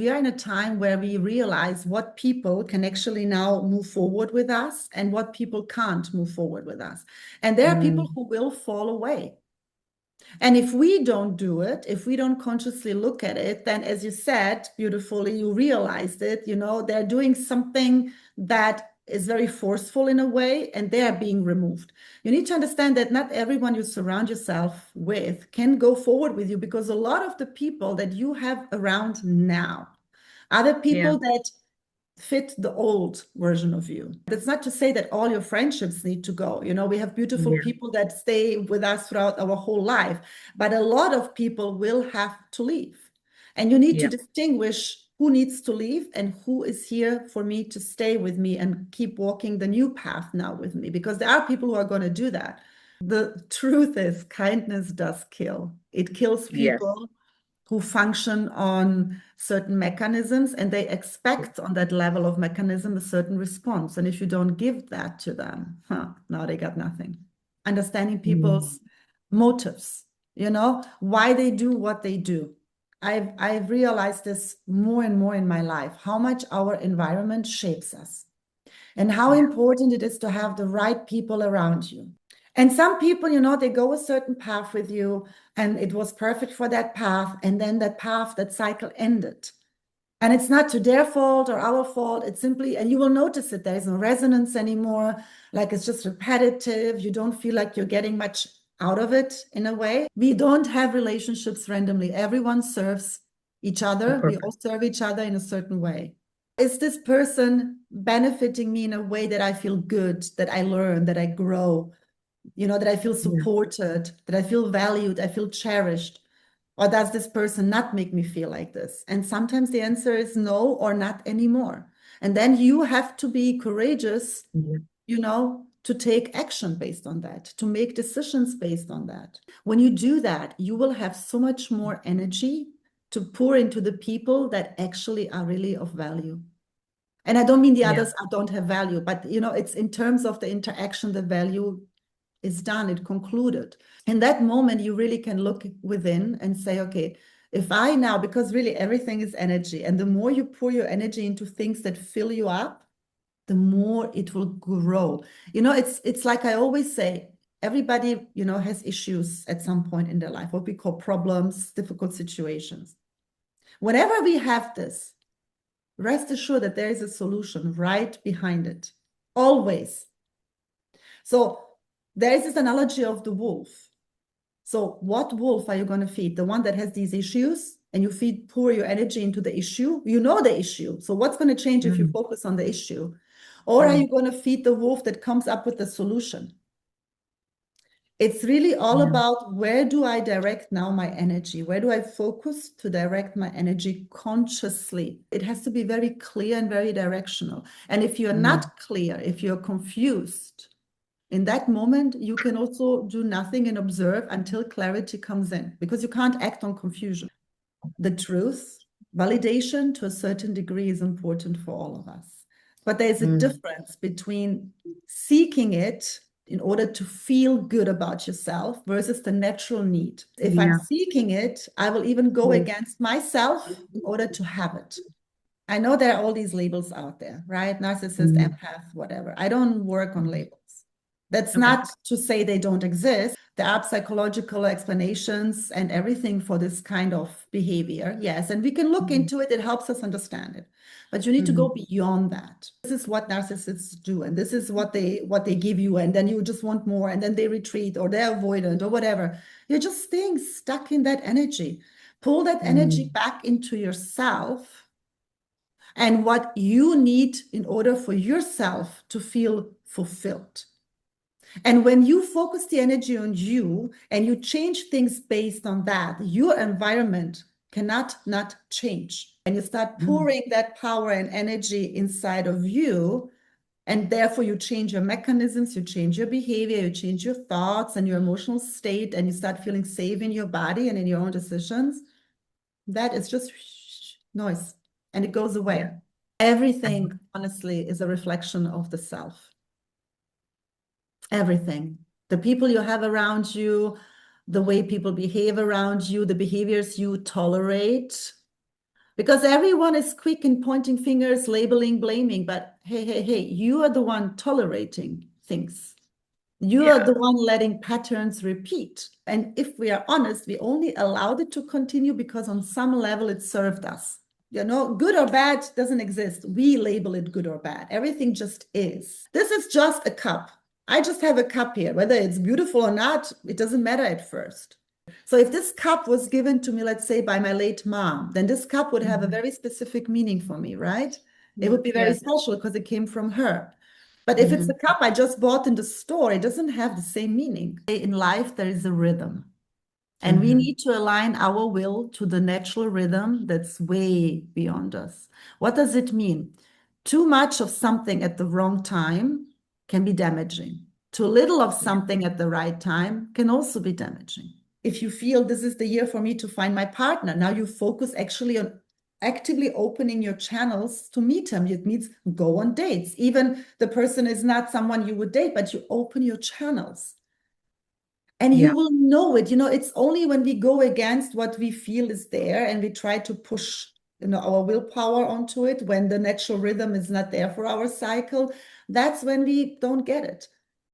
We are in a time where we realize what people can actually now move forward with us and what people can't move forward with us. And there are people who will fall away. And if we don't do it, if we don't consciously look at it, then as you said beautifully, you realized it, they're doing something that is very forceful in a way, and they are being removed. You need to understand that not everyone you surround yourself with can go forward with you, because a lot of the people that you have around now are the people that fit the old version of you. That's not to say that all your friendships need to go. We have beautiful people that stay with us throughout our whole life, but a lot of people will have to leave. And you need to distinguish who needs to leave and who is here for me to stay with me and keep walking the new path now with me, because there are people who are going to do that. The truth is, kindness does kill. It kills people who function on certain mechanisms, and they expect on that level of mechanism a certain response. And if you don't give that to them, now they got nothing. Understanding people's motives, why they do what they do. I've realized this more and more in my life, how much our environment shapes us and how important it is to have the right people around you. And some people, they go a certain path with you and it was perfect for that path. And then that cycle ended. And it's not to their fault or our fault. It's simply, and you will notice that there's no resonance anymore. Like it's just repetitive. You don't feel like you're getting much out of it in a way. We don't have relationships randomly. Everyone serves each other. We all serve each other in a certain way. Is this person benefiting me in a way that I feel good, that I learn, that I grow? That I feel supported, that I feel valued, I feel cherished? Or does this person not make me feel like this? And sometimes the answer is no, or not anymore. And then you have to be courageous, to take action based on that, to make decisions based on that. When you do that, you will have so much more energy to pour into the people that actually are really of value. And I don't mean the others don't have value, but it's in terms of the interaction, the value is done, it concluded. In that moment, you really can look within and say, okay, if I now, because really everything is energy, and the more you pour your energy into things that fill you up, the more it will grow. It's like I always say, everybody, has issues at some point in their life, what we call problems, difficult situations. Whenever we have this, rest assured that there is a solution right behind it, always. So there is this analogy of the wolf. So what wolf are you going to feed? The one that has these issues, and you pour your energy into the issue? You know the issue. So what's going to change if you focus on the issue? Or are you going to feed the wolf that comes up with the solution? It's really all about, where do I direct now my energy? Where do I focus to direct my energy consciously? It has to be very clear and very directional. And if you're not clear, if you're confused, in that moment, you can also do nothing and observe until clarity comes in, because you can't act on confusion. The truth, validation to a certain degree is important for all of us. But there's a difference between seeking it in order to feel good about yourself versus the natural need. If I'm seeking it, I will even go against myself in order to have it. I know there are all these labels out there, right? Narcissist, empath, whatever. I don't work on labels. That's not to say they don't exist. There are psychological explanations and everything for this kind of behavior. Yes, and we can look into it. It helps us understand it. But you need to go beyond that. This is what narcissists do, and this is what they give you, and then you just want more, and then they retreat, or they're avoidant, or whatever. You're just staying stuck in that energy. Pull that energy back into yourself and what you need in order for yourself to feel fulfilled. And when you focus the energy on you and you change things based on that, your environment cannot not change. And you start pouring that power and energy inside of you, and therefore you change your mechanisms, you change your behavior, you change your thoughts and your emotional state, and you start feeling safe in your body and in your own decisions. That is just noise, and it goes away. Everything, honestly, is a reflection of the self. Everything. The people you have around you, the way people behave around you, the behaviors you tolerate. Because everyone is quick in pointing fingers, labeling, blaming, but hey, you are the one tolerating things. You are the one letting patterns repeat. And if we are honest, we only allowed it to continue because on some level it served us. You know, good or bad doesn't exist. We label it good or bad. Everything just is. This is just a cup. I just have a cup here. Whether it's beautiful or not, it doesn't matter at first. So if this cup was given to me, let's say by my late mom, then this cup would have a very specific meaning for me, right? It would be very special because it came from her. But if it's a cup I just bought in the store, it doesn't have the same meaning. In life, there is a rhythm. And we need to align our will to the natural rhythm that's way beyond us. What does it mean? Too much of something at the wrong time can be damaging. Too little of something at the right time can also be damaging. If you feel this is the year for me to find my partner, now you focus actually on actively opening your channels to meet him. It means go on dates. Even the person is not someone you would date, but you open your channels. And you will know it. You know, it's only when we go against what we feel is there and we try to push, you know, our willpower onto it, when the natural rhythm is not there for our cycle, that's when we don't get it.